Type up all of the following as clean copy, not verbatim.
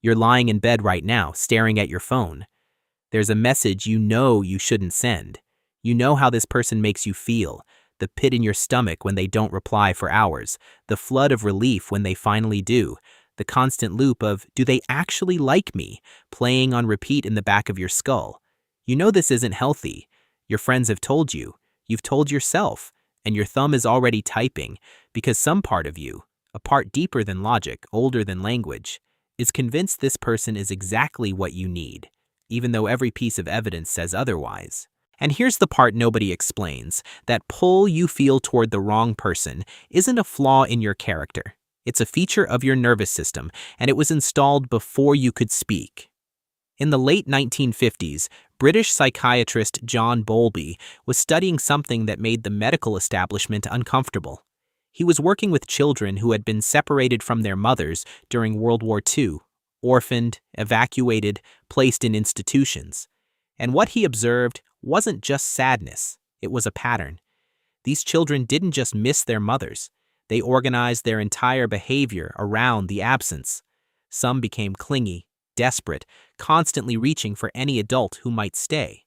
You're lying in bed right now, staring at your phone. There's a message you know you shouldn't send. You know how this person makes you feel, the pit in your stomach when they don't reply for hours, the flood of relief when they finally do, the constant loop of, do they actually like me, playing on repeat in the back of your skull. You know this isn't healthy. Your friends have told you, you've told yourself, and your thumb is already typing because some part of you, a part deeper than logic, older than language, is convinced this person is exactly what you need, even though every piece of evidence says otherwise. And here's the part nobody explains. That pull you feel toward the wrong person isn't a flaw in your character. It's a feature of your nervous system, and it was installed before you could speak. In the late 1950s, British psychiatrist John Bowlby was studying something that made the medical establishment uncomfortable. He was working with children who had been separated from their mothers during World War II, orphaned, evacuated, placed in institutions. And what he observed wasn't just sadness, it was a pattern. These children didn't just miss their mothers, they organized their entire behavior around the absence. Some became clingy, desperate, constantly reaching for any adult who might stay.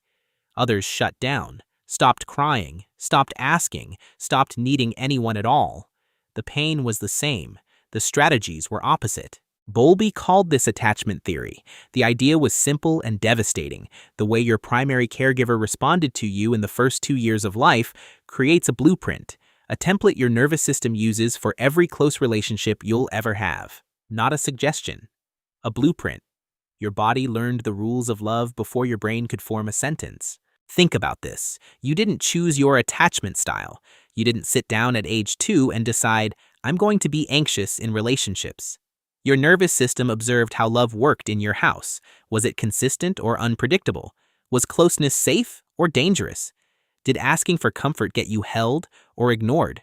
Others shut down, stopped crying, stopped asking, stopped needing anyone at all. The pain was the same, the strategies were opposite. Bowlby called this attachment theory. The idea was simple and devastating. The way your primary caregiver responded to you in the first 2 years of life creates a blueprint, a template your nervous system uses for every close relationship you'll ever have. Not a suggestion, a blueprint. Your body learned the rules of love before your brain could form a sentence. Think about this. You didn't choose your attachment style. You didn't sit down at age 2 and decide, I'm going to be anxious in relationships. Your nervous system observed how love worked in your house. Was it consistent or unpredictable? Was closeness safe or dangerous? Did asking for comfort get you held or ignored?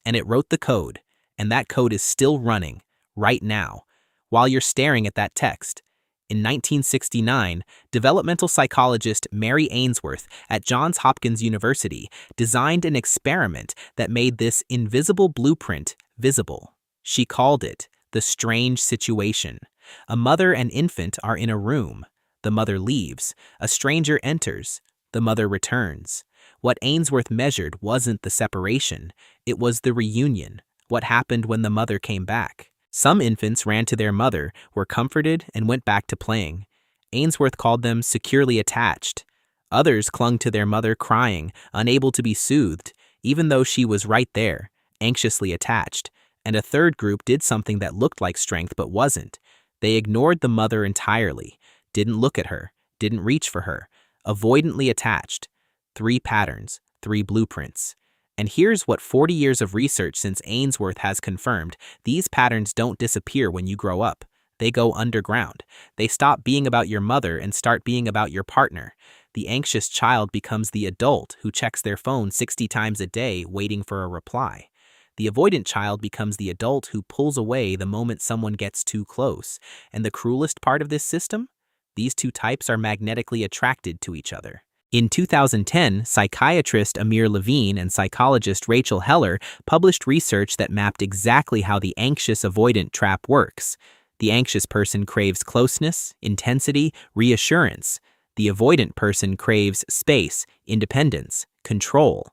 And it wrote the code, and that code is still running, right now, while you're staring at that text. In 1969, developmental psychologist Mary Ainsworth at Johns Hopkins University designed an experiment that made this invisible blueprint visible. She called it the strange situation. A mother and infant are in a room. The mother leaves. A stranger enters. The mother returns. What Ainsworth measured wasn't the separation. It was the reunion. What happened when the mother came back? Some infants ran to their mother, were comforted, and went back to playing. Ainsworth called them securely attached. Others clung to their mother crying, unable to be soothed, even though she was right there, anxiously attached. And a third group did something that looked like strength but wasn't. They ignored the mother entirely, didn't look at her, didn't reach for her, avoidantly attached. 3 patterns, 3 blueprints. And here's what 40 years of research since Ainsworth has confirmed. These patterns don't disappear when you grow up. They go underground. They stop being about your mother and start being about your partner. The anxious child becomes the adult who checks their phone 60 times a day waiting for a reply. The avoidant child becomes the adult who pulls away the moment someone gets too close. And the cruelest part of this system? These 2 types are magnetically attracted to each other. In 2010, psychiatrist Amir Levine and psychologist Rachel Heller published research that mapped exactly how the anxious avoidant trap works. The anxious person craves closeness, intensity, reassurance. The avoidant person craves space, independence, control.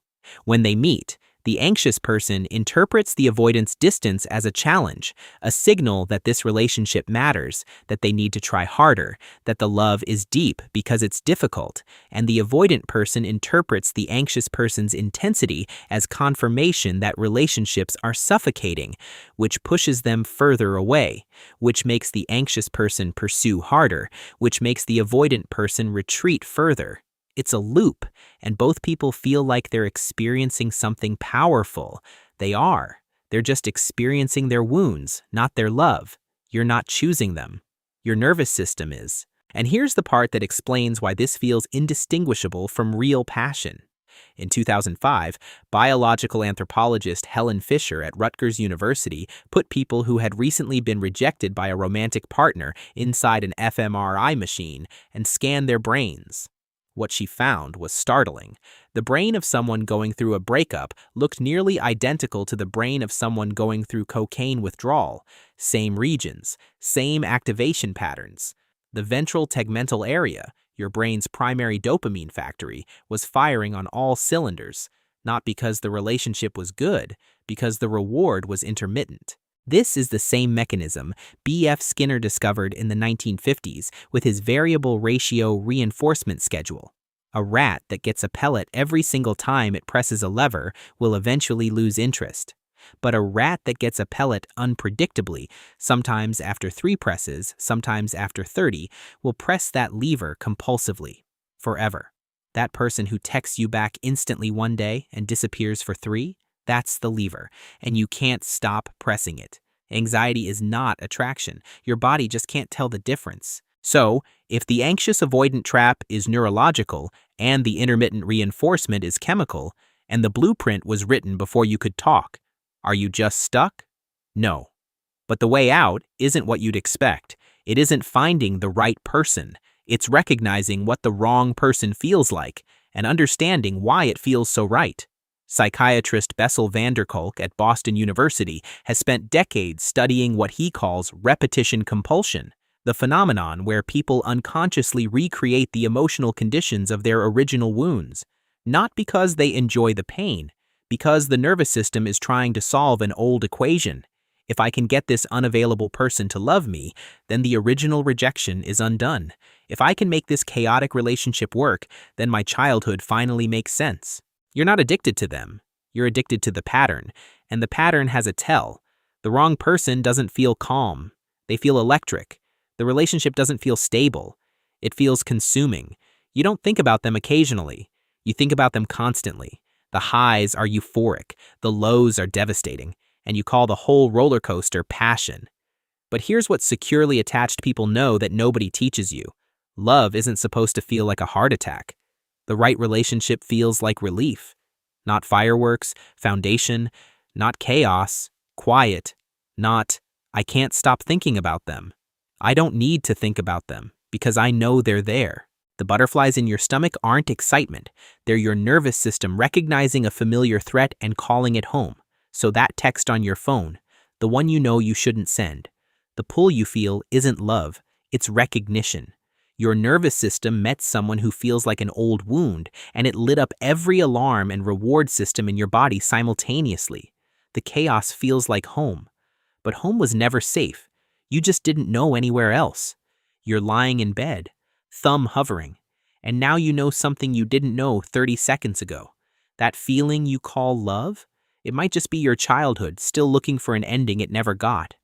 When they meet, the anxious person interprets the avoidant's distance as a challenge, a signal that this relationship matters, that they need to try harder, that the love is deep because it's difficult, and the avoidant person interprets the anxious person's intensity as confirmation that relationships are suffocating, which pushes them further away, which makes the anxious person pursue harder, which makes the avoidant person retreat further. It's a loop, and both people feel like they're experiencing something powerful. They are. They're just experiencing their wounds, not their love. You're not choosing them. Your nervous system is. And here's the part that explains why this feels indistinguishable from real passion. In 2005, biological anthropologist Helen Fisher at Rutgers University put people who had recently been rejected by a romantic partner inside an fMRI machine and scanned their brains. What she found was startling. The brain of someone going through a breakup looked nearly identical to the brain of someone going through cocaine withdrawal. Same regions, same activation patterns. The ventral tegmental area, your brain's primary dopamine factory, was firing on all cylinders, not because the relationship was good, because the reward was intermittent. This is the same mechanism B.F. Skinner discovered in the 1950s with his variable ratio reinforcement schedule. A rat that gets a pellet every single time it presses a lever will eventually lose interest. But a rat that gets a pellet unpredictably, sometimes after 3 presses, sometimes after 30, will press that lever compulsively, forever. That person who texts you back instantly one day and disappears for 3, that's the lever, and you can't stop pressing it. Anxiety is not attraction. Your body just can't tell the difference. So, if the anxious avoidant trap is neurological and the intermittent reinforcement is chemical, and the blueprint was written before you could talk, are you just stuck? No. But the way out isn't what you'd expect. It isn't finding the right person. It's recognizing what the wrong person feels like and understanding why it feels so right. Psychiatrist Bessel van der Kolk at Boston University has spent decades studying what he calls repetition compulsion, the phenomenon where people unconsciously recreate the emotional conditions of their original wounds, not because they enjoy the pain, because the nervous system is trying to solve an old equation. If I can get this unavailable person to love me, then the original rejection is undone. If I can make this chaotic relationship work, then my childhood finally makes sense. You're not addicted to them. You're addicted to the pattern, and the pattern has a tell. The wrong person doesn't feel calm. They feel electric. The relationship doesn't feel stable. It feels consuming. You don't think about them occasionally. You think about them constantly. The highs are euphoric. The lows are devastating. And you call the whole roller coaster passion. But here's what securely attached people know that nobody teaches you. Love isn't supposed to feel like a heart attack. The right relationship feels like relief. Not fireworks, foundation, not chaos, quiet, not, I can't stop thinking about them. I don't need to think about them because I know they're there. The butterflies in your stomach aren't excitement. They're your nervous system recognizing a familiar threat and calling it home. So that text on your phone, the one you know you shouldn't send, the pull you feel isn't love, it's recognition. Your nervous system met someone who feels like an old wound, and it lit up every alarm and reward system in your body simultaneously. The chaos feels like home. But home was never safe. You just didn't know anywhere else. You're lying in bed, thumb hovering, and now you know something you didn't know 30 seconds ago. That feeling you call love? It might just be your childhood still looking for an ending it never got.